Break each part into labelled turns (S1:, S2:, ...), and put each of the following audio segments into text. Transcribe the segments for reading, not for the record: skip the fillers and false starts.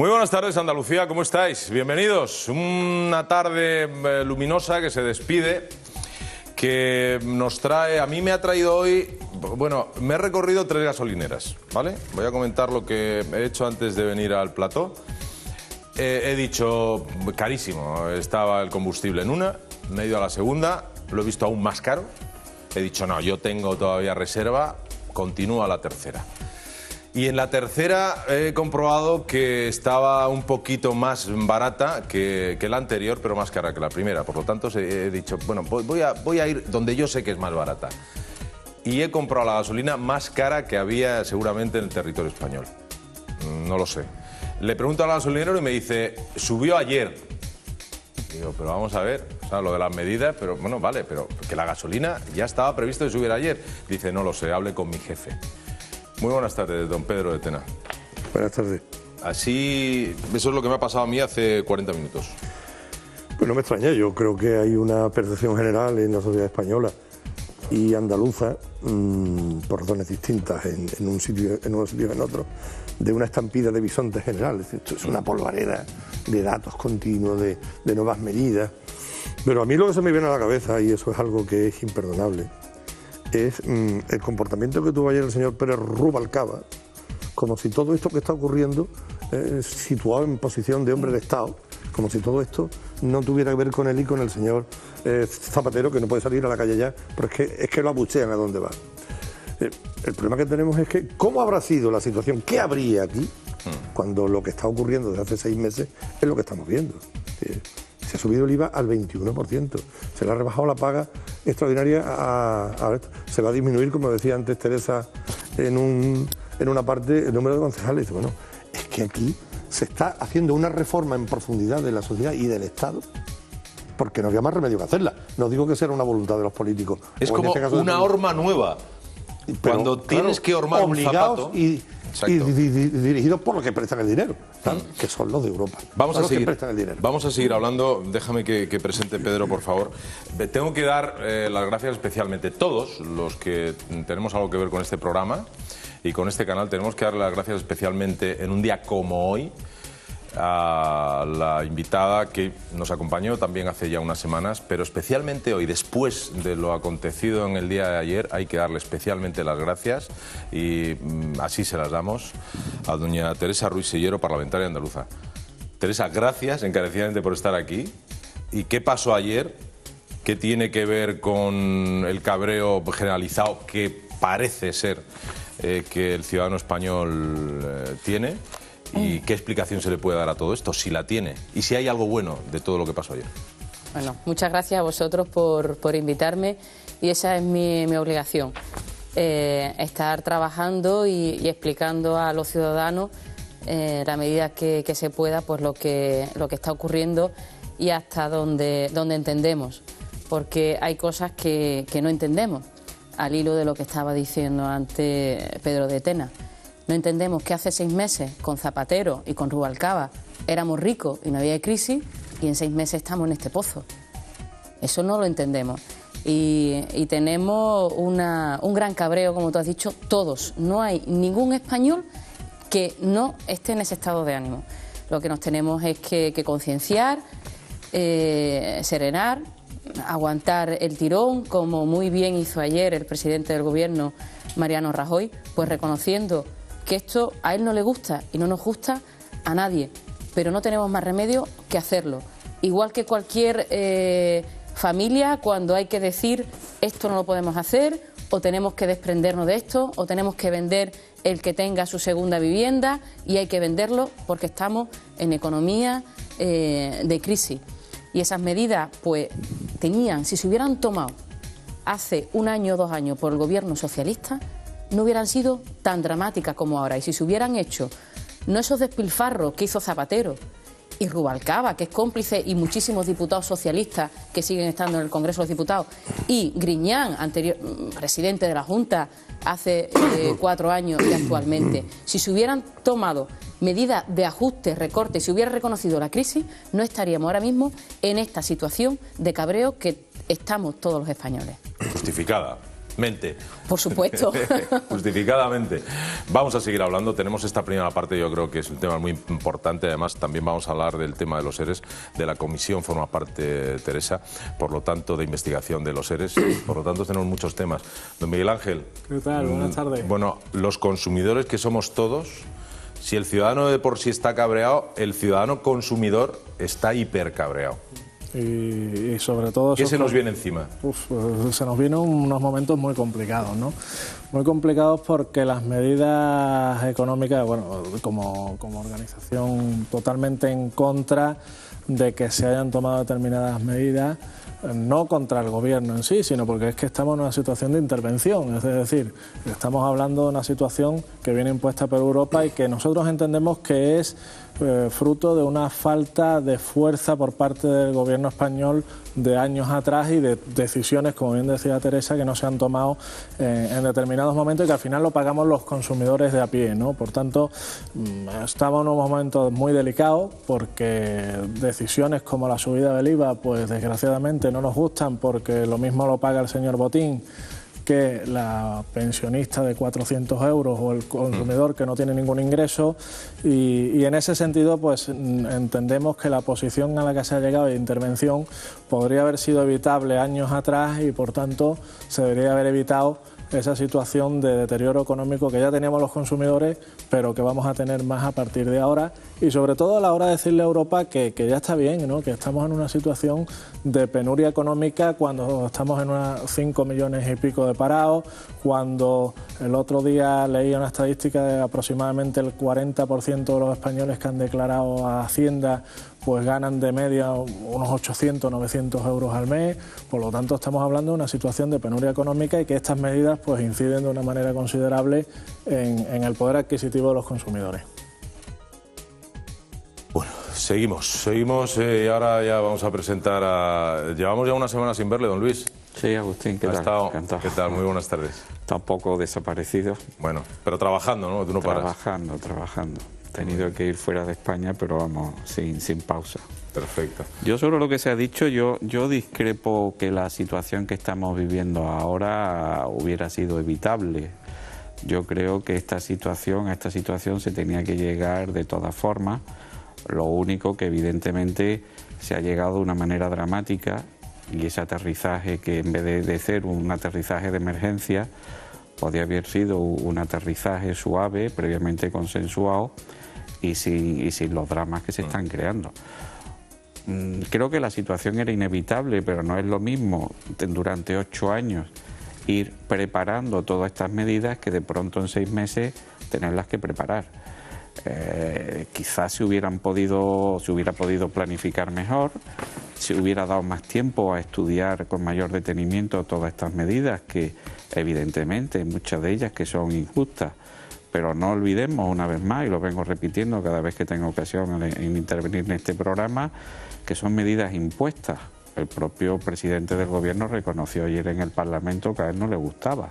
S1: Muy buenas tardes, Andalucía, ¿cómo estáis? Bienvenidos. Una tarde luminosa que se despide, que nos trae... A mí me ha traído hoy... Bueno, me he recorrido 3 gasolineras, ¿vale? Voy a comentar lo que he hecho antes de venir al plató. He dicho, carísimo, estaba el combustible en una, me he ido a la segunda, lo he visto aún más caro. He dicho, no, yo tengo todavía reserva, continúo a la tercera. Y en la tercera he comprobado que estaba un poquito más barata que la anterior, pero más cara que la primera. Por lo tanto, he dicho, bueno, voy a ir donde yo sé que es más barata. Y he comprado la gasolina más cara que había seguramente en el territorio español. No lo sé. Le pregunto al gasolinero y me dice, subió ayer. Digo, pero vamos a ver, o sea, lo de las medidas, pero bueno, vale, pero que la gasolina ya estaba previsto de subir ayer. Dice, no lo sé, hable con mi jefe. Muy buenas tardes, don Pedro de Tena.
S2: Buenas tardes.
S1: Así, eso es lo que me ha pasado a mí hace 40 minutos.
S2: Pues no me extraña, yo creo que hay una percepción general en la sociedad española y andaluza, por razones distintas en un sitio y en otro, de una estampida de bisonte general. Esto es una polvareda de datos continuos, de nuevas medidas. Pero a mí lo que se me viene a la cabeza, y eso es algo que es imperdonable, es el comportamiento que tuvo ayer el señor Pérez Rubalcaba, como si todo esto que está ocurriendo, situado en posición de hombre de Estado, como si todo esto no tuviera que ver con él y con el señor Zapatero, que no puede salir a la calle ya, pero es que lo abuchean a dónde va. El problema que tenemos es que, ¿cómo habrá sido la situación? ¿Qué habría aquí? Cuando lo que está ocurriendo desde hace 6 meses es lo que estamos viendo. Se ha subido el IVA al 21%, se le ha rebajado la paga extraordinaria se va a disminuir, como decía antes Teresa, en una parte el número de concejales. Dice, bueno, es que aquí se está haciendo una reforma en profundidad de la sociedad y del Estado, porque no había más remedio que hacerla. No digo que sea una voluntad de los políticos.
S1: Es como una horma nueva.
S2: Pero,
S1: cuando tienes que hormar un zapato...
S2: y dirigidos por los que prestan el dinero, que son los de Europa.
S1: Vamos a seguir hablando. Déjame que presente Pedro, por favor. Tengo que dar las gracias especialmente. Todos los que tenemos algo que ver con este programa y con este canal, tenemos que dar las gracias especialmente en un día como hoy a la invitada que nos acompañó también hace ya unas semanas, pero especialmente hoy, después de lo acontecido en el día de ayer, hay que darle especialmente las gracias y así se las damos a doña Teresa Ruiz Sellero, parlamentaria andaluza. Teresa, gracias encarecidamente por estar aquí. ¿Y qué pasó ayer? ¿Qué tiene que ver con el cabreo generalizado que parece ser que el ciudadano español tiene? ¿Y qué explicación se le puede dar a todo esto, si la tiene? Y si hay algo bueno de todo lo que pasó ayer.
S3: Bueno, muchas gracias a vosotros por invitarme y esa es mi obligación. Estar trabajando y explicando a los ciudadanos la medida que se pueda, pues lo que está ocurriendo y hasta donde entendemos. Porque hay cosas que no entendemos, al hilo de lo que estaba diciendo antes Pedro de Tena. No entendemos que hace 6 meses, con Zapatero y con Rubalcaba, éramos ricos y no había crisis, y en 6 meses estamos en este pozo. Eso no lo entendemos. Y tenemos un gran cabreo, como tú has dicho, todos. No hay ningún español que no esté en ese estado de ánimo. Lo que nos tenemos es que concienciar, serenar, aguantar el tirón, como muy bien hizo ayer el presidente del Gobierno, Mariano Rajoy, pues reconociendo que esto a él no le gusta y no nos gusta a nadie, pero no tenemos más remedio que hacerlo. Igual que cualquier familia, cuando hay que decir esto no lo podemos hacer, o tenemos que desprendernos de esto, o tenemos que vender el que tenga su segunda vivienda, y hay que venderlo porque estamos en economía de crisis. Y esas medidas, pues, si se hubieran tomado hace 1 año o 2 años por el gobierno socialista, no hubieran sido tan dramáticas como ahora. Y si se hubieran hecho, no esos despilfarros que hizo Zapatero y Rubalcaba, que es cómplice, y muchísimos diputados socialistas que siguen estando en el Congreso de los Diputados, y Griñán, anterior presidente de la Junta hace 4 años y actualmente, si se hubieran tomado medidas de ajuste, recorte, si hubiera reconocido la crisis, no estaríamos ahora mismo en esta situación de cabreo que estamos todos los españoles.
S1: Justificada. Mente.
S3: Por supuesto.
S1: Justificadamente. Vamos a seguir hablando. Tenemos esta primera parte, yo creo que es un tema muy importante. Además, también vamos a hablar del tema de los ERES. De la comisión forma parte Teresa, por lo tanto, de investigación de los ERES. Por lo tanto, tenemos muchos temas. Don Miguel Ángel.
S4: ¿Qué tal? Buenas tardes.
S1: Bueno, los consumidores que somos todos, si el ciudadano de por sí está cabreado, el ciudadano consumidor está hiper cabreado.
S4: Y sobre todo...
S1: ¿Qué se nos viene encima?
S4: Se nos vienen unos momentos muy complicados, ¿no? Muy complicados porque las medidas económicas, bueno, como organización totalmente en contra de que se hayan tomado determinadas medidas, no contra el gobierno en sí, sino porque es que estamos en una situación de intervención, es decir, estamos hablando de una situación que viene impuesta por Europa y que nosotros entendemos que es fruto de una falta de fuerza por parte del gobierno español de años atrás y de decisiones, como bien decía Teresa, que no se han tomado en determinados momentos y que al final lo pagamos los consumidores de a pie, ¿no? Por tanto, estamos en unos momentos muy delicados porque decisiones como la subida del IVA, pues desgraciadamente no nos gustan porque lo mismo lo paga el señor Botín que la pensionista de 400 euros o el consumidor que no tiene ningún ingreso y en ese sentido pues entendemos que la posición a la que se ha llegado de intervención podría haber sido evitable años atrás y por tanto se debería haber evitado esa situación de deterioro económico que ya teníamos los consumidores, pero que vamos a tener más a partir de ahora y sobre todo a la hora de decirle a Europa que ya está bien, ¿no? Que estamos en una situación de penuria económica cuando estamos en unos 5 millones y pico de parados, cuando el otro día leía una estadística de aproximadamente el 40% de los españoles que han declarado a Hacienda pues ganan de media unos 800, 900 euros al mes, por lo tanto estamos hablando de una situación de penuria económica y que estas medidas pues inciden de una manera considerable en el poder adquisitivo de los consumidores.
S1: Bueno, seguimos y ahora ya vamos a presentar a... Llevamos ya una semana sin verle, don Luis.
S5: Sí, Agustín, ¿qué tal? Encantado.
S1: ¿Qué tal? Muy buenas tardes.
S5: Está un poco desaparecido.
S1: Bueno, pero trabajando, ¿no? Tú no paras.
S5: Trabajando. He tenido que ir fuera de España, pero vamos, sin pausa.
S1: Perfecto.
S5: Yo sobre lo que se ha dicho, yo discrepo que la situación que estamos viviendo ahora hubiera sido evitable. Yo creo que a esta situación se tenía que llegar de todas formas. Lo único que evidentemente se ha llegado de una manera dramática y ese aterrizaje que en vez de ser un aterrizaje de emergencia podía haber sido un aterrizaje suave, previamente consensuado y sin los dramas que se están creando. Creo que la situación era inevitable, pero no es lo mismo durante 8 años ir preparando todas estas medidas que de pronto en 6 meses tenerlas que preparar. Quizás se hubiera podido planificar mejor, se hubiera dado más tiempo a estudiar con mayor detenimiento todas estas medidas que evidentemente muchas de ellas que son injustas, pero no olvidemos una vez más, y lo vengo repitiendo cada vez que tengo ocasión en intervenir en este programa, que son medidas impuestas. El propio presidente del gobierno reconoció ayer en el Parlamento que a él no le gustaba.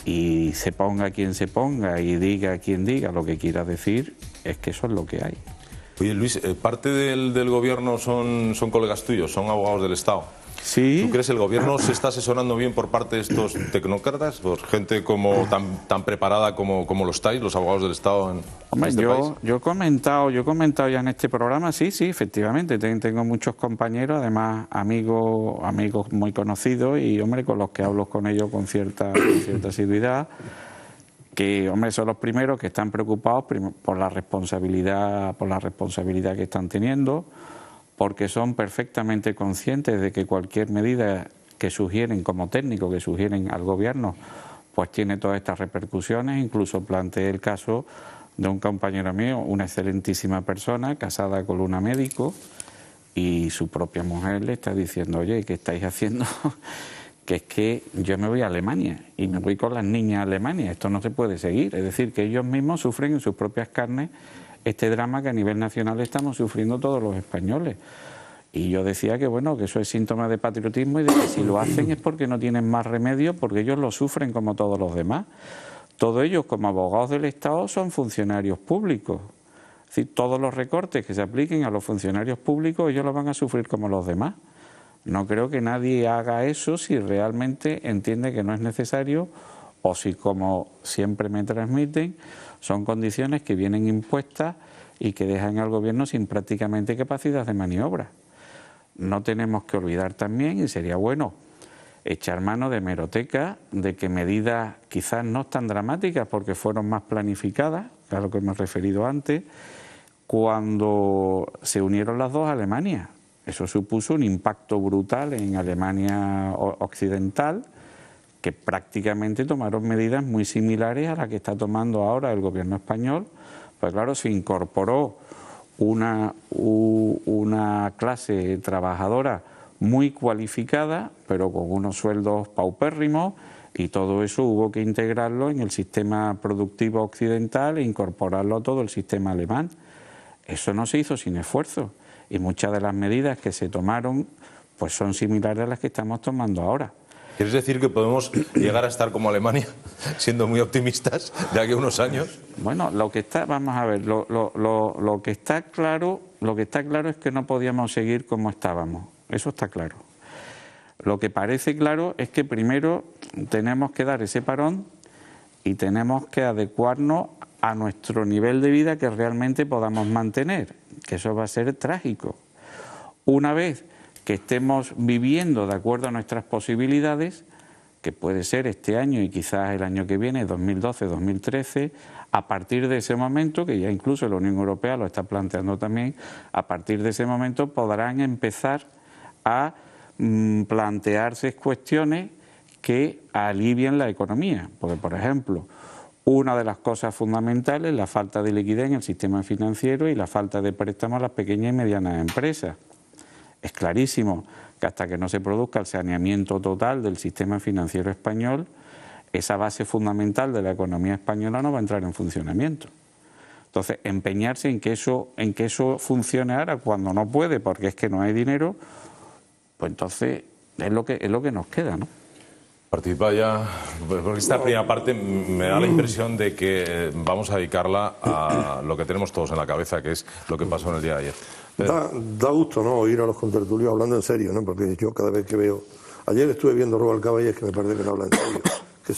S5: Y se ponga quien se ponga y diga quien diga lo que quiera decir, es que eso es lo que hay.
S1: Oye, Luis, parte del gobierno son colegas tuyos, son abogados del Estado.
S5: Sí.
S1: ¿Tú crees que el gobierno se está asesorando bien por parte de estos tecnócratas, por gente como tan preparada como lo estáis, los abogados del Estado en este país?
S5: Yo he comentado ya en este programa, sí, efectivamente, tengo muchos compañeros, además amigos muy conocidos y, hombre, con los que hablo con ellos con cierta asiduidad, que, hombre, son los primeros que están preocupados por la responsabilidad que están teniendo, porque son perfectamente conscientes de que cualquier medida que sugieren como técnico, que sugieren al gobierno, pues tiene todas estas repercusiones. Incluso planteé el caso de un compañero mío, una excelentísima persona, casada con una médico, y su propia mujer le está diciendo, oye, ¿qué estáis haciendo? Que es que yo me voy a Alemania y me voy con las niñas a Alemania, esto no se puede seguir. Es decir, que ellos mismos sufren en sus propias carnes este drama que a nivel nacional estamos sufriendo todos los españoles. Y yo decía que bueno, que eso es síntoma de patriotismo y de que si lo hacen es porque no tienen más remedio, porque ellos lo sufren como todos los demás. Todos ellos, como abogados del Estado, son funcionarios públicos. Es decir, todos los recortes que se apliquen a los funcionarios públicos, ellos los van a sufrir como los demás. No creo que nadie haga eso si realmente entiende que no es necesario o si, como siempre me transmiten, son condiciones que vienen impuestas y que dejan al gobierno sin prácticamente capacidad de maniobra. No tenemos que olvidar también, y sería bueno echar mano de hemeroteca, de que medidas quizás no tan dramáticas porque fueron más planificadas, a lo que hemos referido antes, cuando se unieron las dos Alemanias. Eso supuso un impacto brutal en Alemania occidental, que prácticamente tomaron medidas muy similares a las que está tomando ahora el gobierno español. Pues claro, se incorporó una clase trabajadora muy cualificada, pero con unos sueldos paupérrimos, y todo eso hubo que integrarlo en el sistema productivo occidental e incorporarlo a todo el sistema alemán. Eso no se hizo sin esfuerzo. Y muchas de las medidas que se tomaron pues son similares a las que estamos tomando ahora.
S1: ¿Quieres decir que podemos llegar a estar como Alemania, siendo muy optimistas, de aquí a unos años?
S5: Bueno, lo que está, vamos a ver, lo que está claro es que no podíamos seguir como estábamos. Eso está claro. Lo que parece claro es que primero tenemos que dar ese parón y tenemos que adecuarnos a nuestro nivel de vida que realmente podamos mantener, que eso va a ser trágico. Una vez que estemos viviendo de acuerdo a nuestras posibilidades, que puede ser este año y quizás el año que viene, 2012, 2013, a partir de ese momento, que ya incluso la Unión Europea lo está planteando también, a partir de ese momento podrán empezar a plantearse cuestiones que alivien la economía. Porque, por ejemplo, una de las cosas fundamentales es la falta de liquidez en el sistema financiero y la falta de préstamos a las pequeñas y medianas empresas. Es clarísimo que hasta que no se produzca el saneamiento total del sistema financiero español, esa base fundamental de la economía española no va a entrar en funcionamiento. Entonces, empeñarse en que eso funcione ahora cuando no puede, porque es que no hay dinero, pues entonces es lo que nos queda, ¿no?
S1: Participa ya, porque esta primera parte me da la impresión de que vamos a dedicarla a lo que tenemos todos en la cabeza, que es lo que pasó en el día de ayer.
S2: Da gusto, ¿no?, oír a los contertulios hablando en serio, ¿no? Porque yo cada vez que veo... Ayer estuve viendo Rubalcaba y es que me parece que no habla en serio, que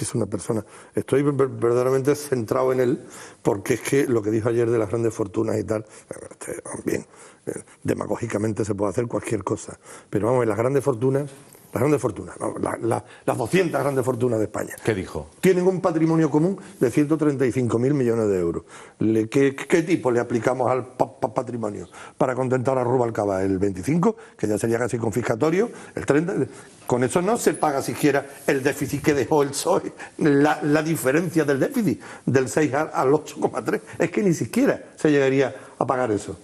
S2: es una persona... Estoy verdaderamente centrado en él, porque es que lo que dijo ayer de las grandes fortunas y tal, bien, demagógicamente se puede hacer cualquier cosa, pero vamos, las grandes fortunas, no, las 200 grandes fortunas de España.
S1: ¿Qué dijo?
S2: Tienen un patrimonio común de 135.000 millones de euros. ¿Qué tipo le aplicamos al patrimonio para contentar a Rubalcaba? El 25, que ya sería casi confiscatorio, el 30... Con eso no se paga siquiera el déficit que dejó el PSOE, la diferencia del déficit, del 6 al 8,3. Es que ni siquiera se llegaría a pagar eso.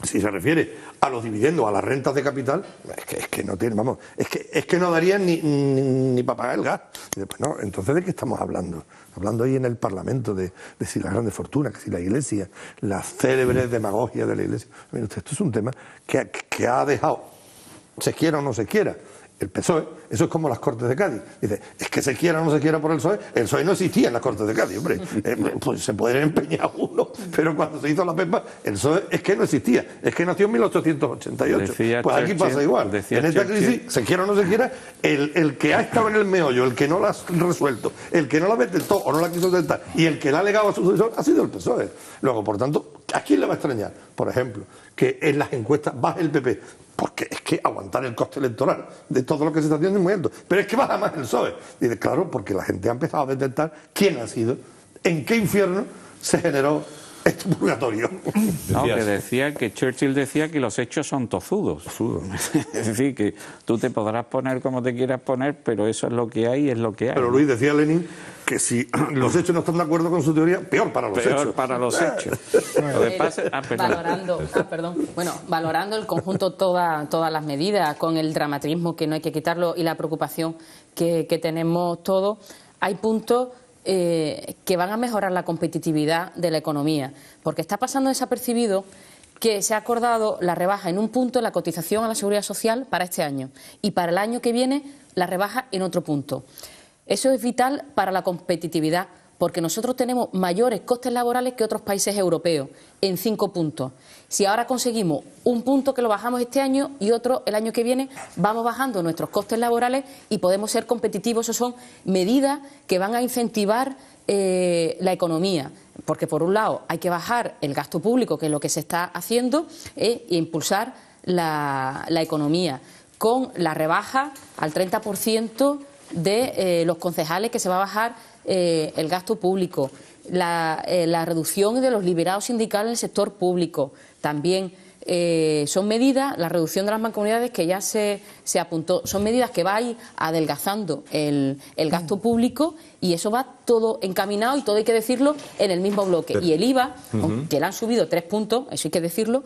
S2: Si se refiere a los dividendos, a las rentas de capital, es que no tiene, vamos, es que no darían ni para pagar el gas. Y después, no, entonces, ¿de qué estamos hablando? Hablando ahí en el Parlamento de si las grandes fortunas, que si la Iglesia, las célebres demagogias de la Iglesia. Mire usted, esto es un tema que ha dejado, se quiera o no se quiera, el PSOE. Eso es como las Cortes de Cádiz. Dice, es que se quiera o no se quiera por el PSOE no existía en las Cortes de Cádiz, hombre. Pues se puede empeñar uno, pero cuando se hizo la PEPA, el PSOE es que no existía, es que nació en 1888. Pues aquí pasa igual. En esta crisis, se quiera o no se quiera, el que ha estado en el meollo, el que no la ha resuelto, el que no la detectó o no la quiso detectar, y el que la ha legado a su sucesor ha sido el PSOE. Luego, por tanto, ¿a quién le va a extrañar? Por ejemplo, que en las encuestas baje el PP. Porque es que aguantar el coste electoral de todo lo que se está haciendo es muy alto. Pero es que baja más el PSOE. Y dice, claro, porque la gente ha empezado a detectar quién ha sido, en qué infierno se generó este purgatorio.
S5: No, que decía que Churchill decía que los hechos son tozudos. Es decir, que tú te podrás poner como te quieras poner, pero eso es lo que hay, es lo que hay.
S2: Pero Luis, decía Lenin que si los hechos no están de acuerdo con su teoría, peor para los hechos.
S5: Peor para los hechos.
S3: Valorando el conjunto, todas las medidas, con el dramatismo que no hay que quitarlo y la preocupación que tenemos todos, hay puntos que van a mejorar la competitividad de la economía, porque está pasando desapercibido que se ha acordado la rebaja en un punto en la cotización a la Seguridad Social para este año y para el año que viene la rebaja en otro punto. Eso es vital para la competitividad, porque nosotros tenemos mayores costes laborales que otros países europeos, en 5 puntos. Si ahora conseguimos un punto que lo bajamos este año y otro el año que viene, vamos bajando nuestros costes laborales y podemos ser competitivos. Esas son medidas que van a incentivar la economía, porque por un lado hay que bajar el gasto público, que es lo que se está haciendo, e impulsar la economía, con la rebaja al 30% de los concejales, que se va a bajar el gasto público, la reducción de los liberados sindicales en el sector público. También son medidas, la reducción de las mancomunidades, que ya se apuntó, son medidas que va a ir adelgazando el gasto público, y eso va todo encaminado, y todo hay que decirlo, en el mismo bloque. Y el IVA, que le han subido 3 puntos, eso hay que decirlo,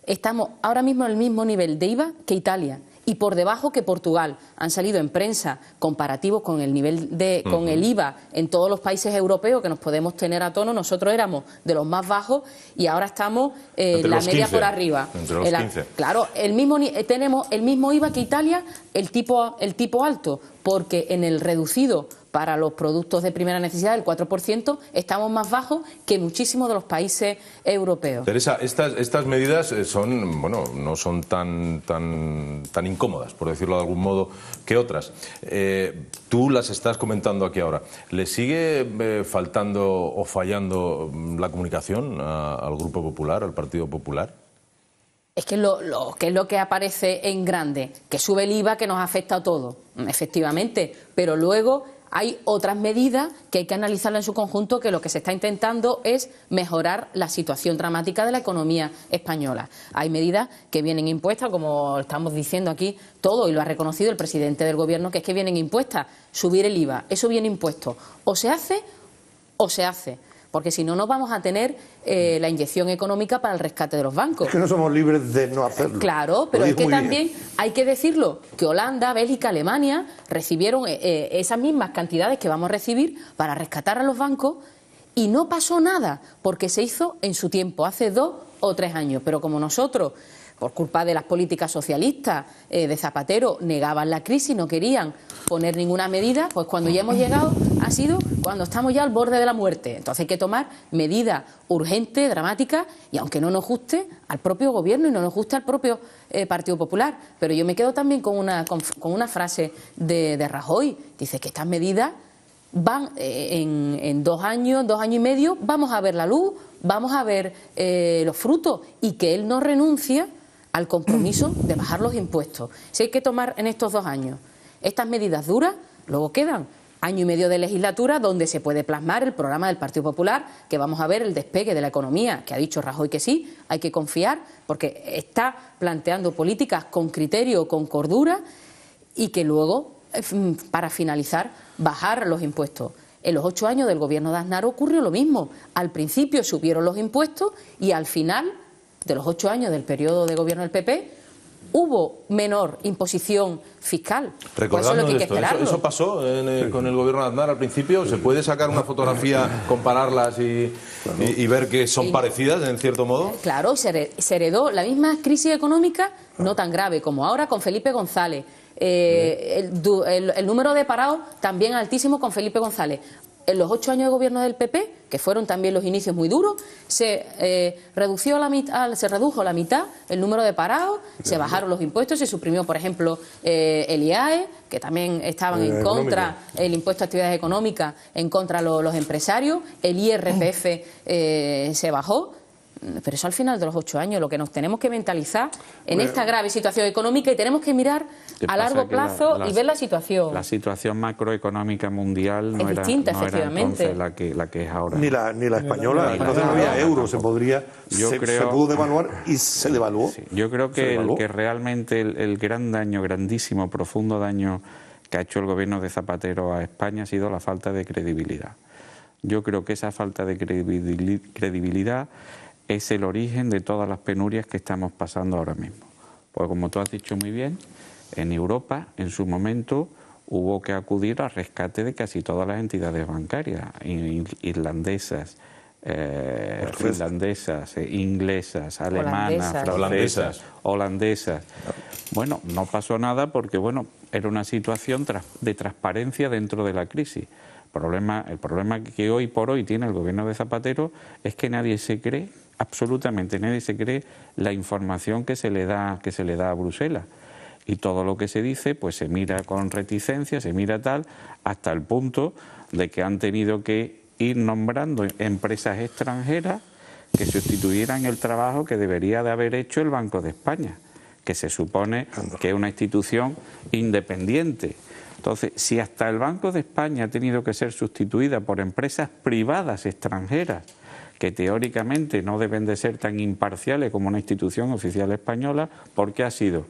S3: estamos ahora mismo en el mismo nivel de IVA que Italia, y por debajo que Portugal. Han salido en prensa comparativos con el nivel con el IVA en todos los países europeos, que nos podemos tener a tono. Nosotros éramos de los más bajos y ahora estamos la media 15, por arriba.
S1: Entre los 15.
S3: Claro, tenemos el mismo IVA que Italia, el tipo alto, porque en el reducido para los productos de primera necesidad, el 4%, estamos más bajos que muchísimos de los países europeos.
S1: Teresa, estas medidas son, bueno, no son tan incómodas, por decirlo de algún modo, que otras. Tú las estás comentando aquí ahora. ¿Le sigue faltando o fallando la comunicación al Grupo Popular, al Partido Popular?
S3: Es que lo que aparece en grande, que sube el IVA, que nos afecta a todos, efectivamente, pero luego hay otras medidas que hay que analizarlas en su conjunto, que lo que se está intentando es mejorar la situación dramática de la economía española. Hay medidas que vienen impuestas, como estamos diciendo aquí todo, y lo ha reconocido el presidente del Gobierno, que es que vienen impuestas. Subir el IVA, eso viene impuesto. O se hace, porque si no, no vamos a tener la inyección económica para el rescate de los bancos.
S2: Es que no somos libres de no hacerlo.
S3: Claro, pero es que también hay que decirlo, que Holanda, Bélgica, Alemania recibieron esas mismas cantidades que vamos a recibir para rescatar a los bancos, y no pasó nada, porque se hizo en su tiempo, hace 2 o 3 años. Pero como nosotros, por culpa de las políticas socialistas de Zapatero, negaban la crisis, no querían poner ninguna medida, pues cuando ya hemos llegado ha sido cuando estamos ya al borde de la muerte. Entonces hay que tomar medidas urgentes, dramáticas, y aunque no nos guste al propio Gobierno y no nos guste al propio Partido Popular. Pero yo me quedo también con una frase de Rajoy. Dice que estas medidas van en 2 años, 2 años y medio, vamos a ver la luz, vamos a ver los frutos, y que él no renuncia al compromiso de bajar los impuestos. Si hay que tomar en estos 2 años estas medidas duras, luego quedan año y medio de legislatura donde se puede plasmar el programa del Partido Popular, que vamos a ver el despegue de la economía, que ha dicho Rajoy que sí, hay que confiar, porque está planteando políticas con criterio, con cordura, y que luego, para finalizar, bajar los impuestos. En los 8 años del Gobierno de Aznar ocurrió lo mismo. Al principio subieron los impuestos y al final de los 8 años del periodo de gobierno del PP hubo menor imposición fiscal.
S1: Recordando eso pasó con el Gobierno de Aznar al principio. ¿Se puede sacar una fotografía, compararlas y ver que son parecidas en cierto modo?
S3: Claro, se heredó la misma crisis económica, no tan grave como ahora, con Felipe González. El número de parados también altísimo con Felipe González. En los 8 años de gobierno del PP, que fueron también los inicios muy duros, se redujo la mitad el número de parados, se bajaron los impuestos, se suprimió, por ejemplo, el IAE, que también estaban en contra, el impuesto a actividades económicas, en contra los empresarios, el IRPF se bajó. Pero eso al final de los 8 años, lo que nos tenemos que mentalizar en esta grave situación económica, y tenemos que mirar a largo plazo y ver la situación.
S5: La situación macroeconómica mundial no era entonces la que es ahora.
S2: Ni la española, entonces no había euro, se pudo devaluar y se devaluó.
S5: Sí, yo creo que realmente el gran daño, grandísimo, profundo daño que ha hecho el gobierno de Zapatero a España ha sido la falta de credibilidad. Yo creo que esa falta de credibilidad es el origen de todas las penurias que estamos pasando ahora mismo. Porque como tú has dicho muy bien, en Europa en su momento hubo que acudir al rescate de casi todas las entidades bancarias, irlandesas, finlandesas, inglesas, alemanas, francesas, holandesas. Bueno, no pasó nada porque era una situación de transparencia dentro de la crisis. El problema que hoy por hoy tiene el gobierno de Zapatero es que nadie se cree, absolutamente nadie se cree la información que se le da a Bruselas. Y todo lo que se dice pues se mira con reticencia, se mira tal, hasta el punto de que han tenido que ir nombrando empresas extranjeras que sustituyeran el trabajo que debería de haber hecho el Banco de España, que se supone que es una institución independiente. Entonces, si hasta el Banco de España ha tenido que ser sustituida por empresas privadas extranjeras, que teóricamente no deben de ser tan imparciales como una institución oficial española, ¿por qué ha sido?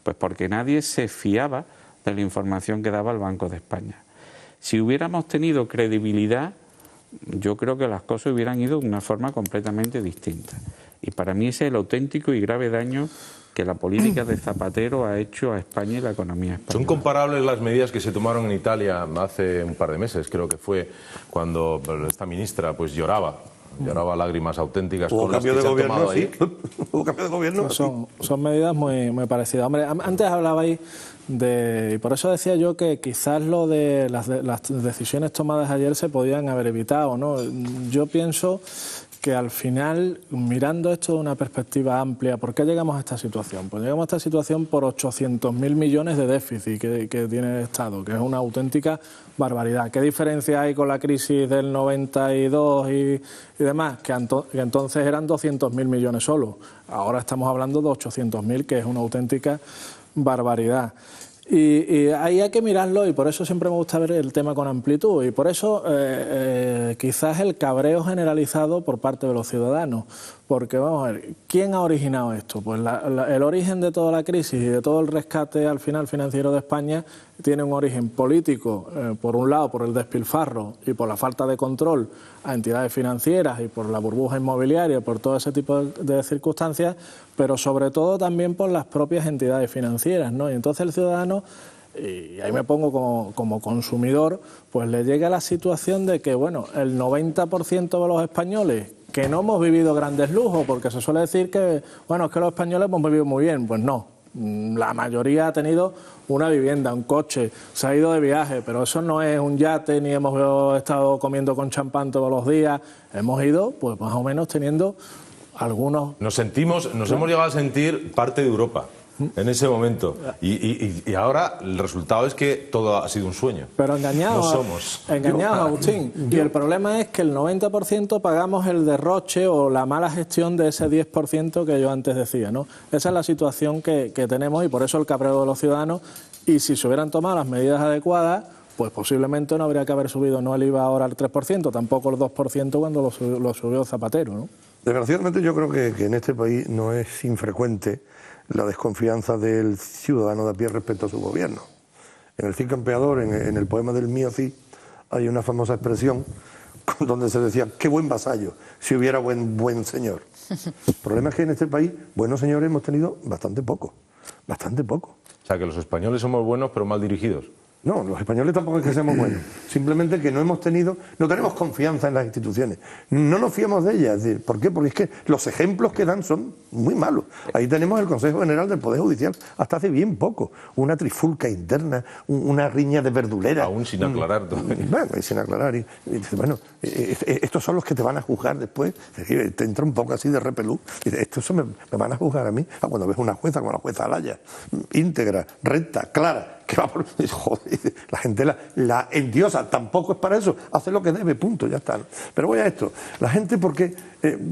S5: Pues porque nadie se fiaba de la información que daba el Banco de España. Si hubiéramos tenido credibilidad, yo creo que las cosas hubieran ido de una forma completamente distinta. Y para mí ese es el auténtico y grave daño que la política de Zapatero ha hecho a España y la economía española.
S1: ¿Son comparables las medidas que se tomaron en Italia hace un par de meses? Creo que fue cuando esta ministra pues lloraba lágrimas auténticas.
S2: Hubo
S1: con las
S2: cambio
S1: que
S2: de
S1: se han
S2: gobierno,
S1: tomado
S2: sí.
S1: ahí.
S2: Hubo cambio de gobierno.
S4: Son medidas muy parecidas. Hombre, antes hablabais y por eso decía yo que quizás lo de las decisiones tomadas ayer se podían haber evitado, ¿no? Yo pienso que al final, mirando esto de una perspectiva amplia, ¿por qué llegamos a esta situación? Pues llegamos a esta situación por 800.000 millones de déficit que tiene el Estado, que es una auténtica barbaridad. ¿Qué diferencia hay con la crisis del 92 y demás? Que entonces eran 200.000 millones solo. Ahora estamos hablando de 800.000, que es una auténtica barbaridad. Y ahí hay que mirarlo, y por eso siempre me gusta ver el tema con amplitud, y por eso quizás el cabreo generalizado por parte de los ciudadanos, porque vamos a ver, ¿quién ha originado esto? Pues el origen de toda la crisis y de todo el rescate al final financiero de España tiene un origen político, por un lado por el despilfarro y por la falta de control a entidades financieras y por la burbuja inmobiliaria, por todo ese tipo de circunstancias, pero sobre todo también por las propias entidades financieras, ¿no? Y entonces el ciudadano, y ahí me pongo como consumidor, pues le llega la situación de que, bueno, el 90% de los españoles que no hemos vivido grandes lujos, porque se suele decir que, bueno, es que los españoles hemos vivido muy bien. Pues no, la mayoría ha tenido una vivienda, un coche, se ha ido de viaje, pero eso no es un yate, ni hemos estado comiendo con champán todos los días. Hemos ido, pues más o menos teniendo algunos...
S1: Nos hemos llegado a sentir parte de Europa en ese momento. Y ahora el resultado es que todo ha sido un sueño.
S4: Pero engañados,
S1: no somos.
S4: Agustín. Y el problema es que el 90% pagamos el derroche o la mala gestión de ese 10% que yo antes decía, ¿no? Esa es la situación que tenemos, y por eso el cabreo de los ciudadanos. Y si se hubieran tomado las medidas adecuadas, pues posiblemente no habría que haber subido no el IVA ahora al 3%, tampoco el 2% cuando lo subió Zapatero, ¿no?
S2: Desgraciadamente yo creo que en este país no es infrecuente la desconfianza del ciudadano de a pie respecto a su gobierno. En el Cid Campeador, en el poema del mío Cid, hay una famosa expresión donde se decía: qué buen vasallo, si hubiera buen señor. El problema es que en este país buenos señores hemos tenido bastante poco.
S1: O sea, que los españoles somos buenos pero mal dirigidos.
S2: No, los españoles tampoco es que seamos buenos, simplemente que no tenemos confianza en las instituciones, no nos fiamos de ellas. Es decir, ¿por qué? Porque es que los ejemplos que dan son muy malos. Ahí tenemos el Consejo General del Poder Judicial, hasta hace bien poco, una trifulca interna, una riña de verduleras.
S1: Aún sin aclarar todo.
S2: Bueno, sin aclarar. Y dices, bueno, estos son los que te van a juzgar después. Es decir, te entra un poco así de repelú. Y dices, estos me van a juzgar a mí. Cuando ves una jueza como la jueza Alaya, íntegra, recta, clara, que va por... Joder, la gente la endiosa, tampoco es para eso, hace lo que debe, punto, ya está. Pero voy a esto, la gente porque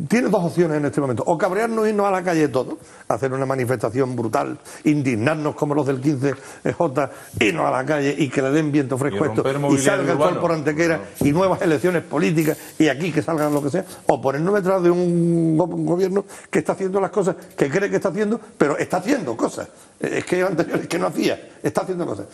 S2: tiene dos opciones en este momento: o cabrearnos, irnos a la calle todos, hacer una manifestación brutal, indignarnos como los del 15J, irnos a la calle y que le den viento fresco esto, y salga el sol por Antequera, y nuevas elecciones políticas, y aquí que salgan lo que sea, o ponernos detrás de un gobierno que está haciendo las cosas que cree que está haciendo, pero está haciendo cosas. Es que anterior es que no hacía, está haciendo cosas.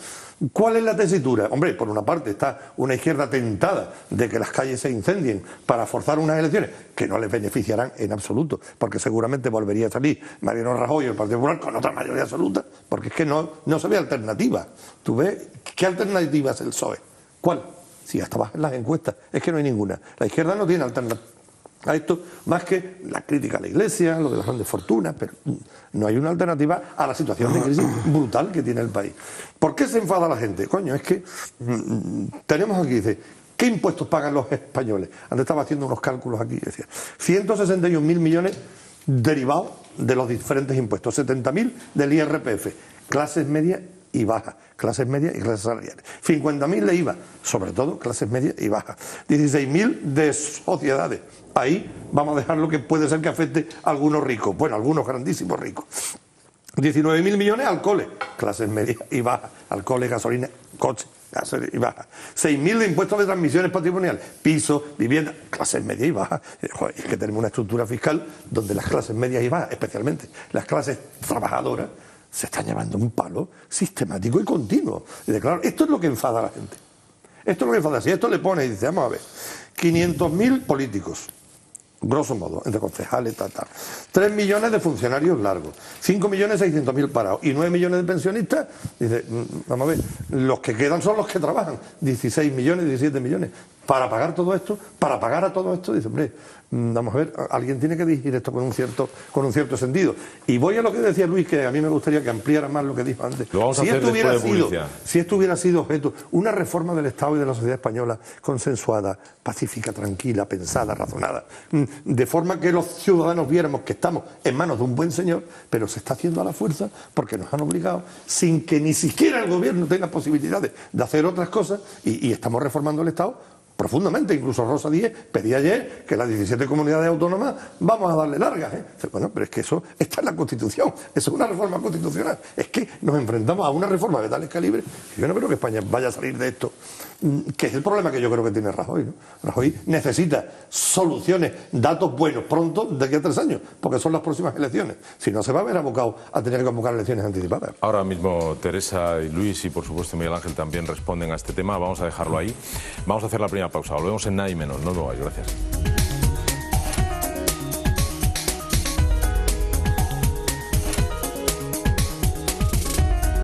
S2: ¿Cuál es la tesitura? Hombre, por una parte está una izquierda tentada de que las calles se incendien para forzar unas elecciones que no les beneficiarán en absoluto, porque seguramente volvería a salir Mariano Rajoy y el Partido Popular con otra mayoría absoluta, porque es que no se ve alternativa. ¿Tú ves qué alternativa es el PSOE? ¿Cuál? Si hasta bajan las encuestas, es que no hay ninguna. La izquierda no tiene alternativa a esto, más que la crítica a la Iglesia, lo de las grandes fortunas, pero no hay una alternativa a la situación de crisis brutal que tiene el país. ¿Por qué se enfada la gente? Coño, es que tenemos aquí, dice, ¿Qué impuestos pagan los españoles? Antes estaba haciendo unos cálculos aquí y decía 161.000 millones derivados de los diferentes impuestos, 70.000 del IRPF, clases medias y bajas, clases medias y clases salariales, 50.000 de IVA, sobre todo clases medias y bajas, 16.000 de sociedades. Ahí vamos a dejar lo que puede ser que afecte a algunos ricos, bueno, algunos grandísimos ricos. 19.000 millones alcoholes, clases medias y bajas, alcoholes, gasolina, coches, gasolina y bajas. 6.000 de impuestos de transmisiones patrimoniales, pisos, vivienda, clases medias y bajas. Joder, es que tenemos una estructura fiscal donde las clases medias y bajas, especialmente las clases trabajadoras, se están llevando un palo sistemático y continuo. Y de, claro, esto es lo que enfada a la gente. Esto es lo que enfada. Si esto le pone y dice, vamos a ver, 500.000 políticos, grosso modo, entre concejales, tal. 3 millones de funcionarios largos, 5.600.000 parados y 9 millones de pensionistas, dice, vamos a ver, los que quedan son los que trabajan, 16 millones, 17 millones. Para pagar todo esto, para pagar a todo esto, dice, hombre, vamos a ver, alguien tiene que dirigir esto con un cierto sentido. Y voy a lo que decía Luis, que a mí me gustaría que ampliara más lo que dijo antes.
S1: Lo vamos a hacer después de publicidad.
S2: Si esto hubiera sido objeto, una reforma del Estado y de la sociedad española consensuada, pacífica, tranquila, pensada, razonada, de forma que los ciudadanos viéramos que estamos en manos de un buen señor, pero se está haciendo a la fuerza porque nos han obligado, sin que ni siquiera el gobierno tenga posibilidades de hacer otras cosas, y estamos reformando el Estado profundamente. Incluso Rosa Díez pedía ayer que las 17 comunidades autónomas vamos a darle largas. Bueno, pero es que eso está en la Constitución, eso es una reforma constitucional. Es que nos enfrentamos a una reforma de tales calibres que yo no creo que España vaya a salir de esto, que es el problema que yo creo que tiene Rajoy, ¿no? Rajoy necesita soluciones, datos buenos pronto, de aquí a 3 años, porque son las próximas elecciones. Si no, se va a ver abocado a tener que convocar elecciones anticipadas.
S1: Ahora mismo Teresa y Luis y por supuesto Miguel Ángel también responden a este tema. Vamos a dejarlo ahí. Vamos a hacer la primera pausa. Volvemos en nada y menos. No os lo vayáis. Gracias.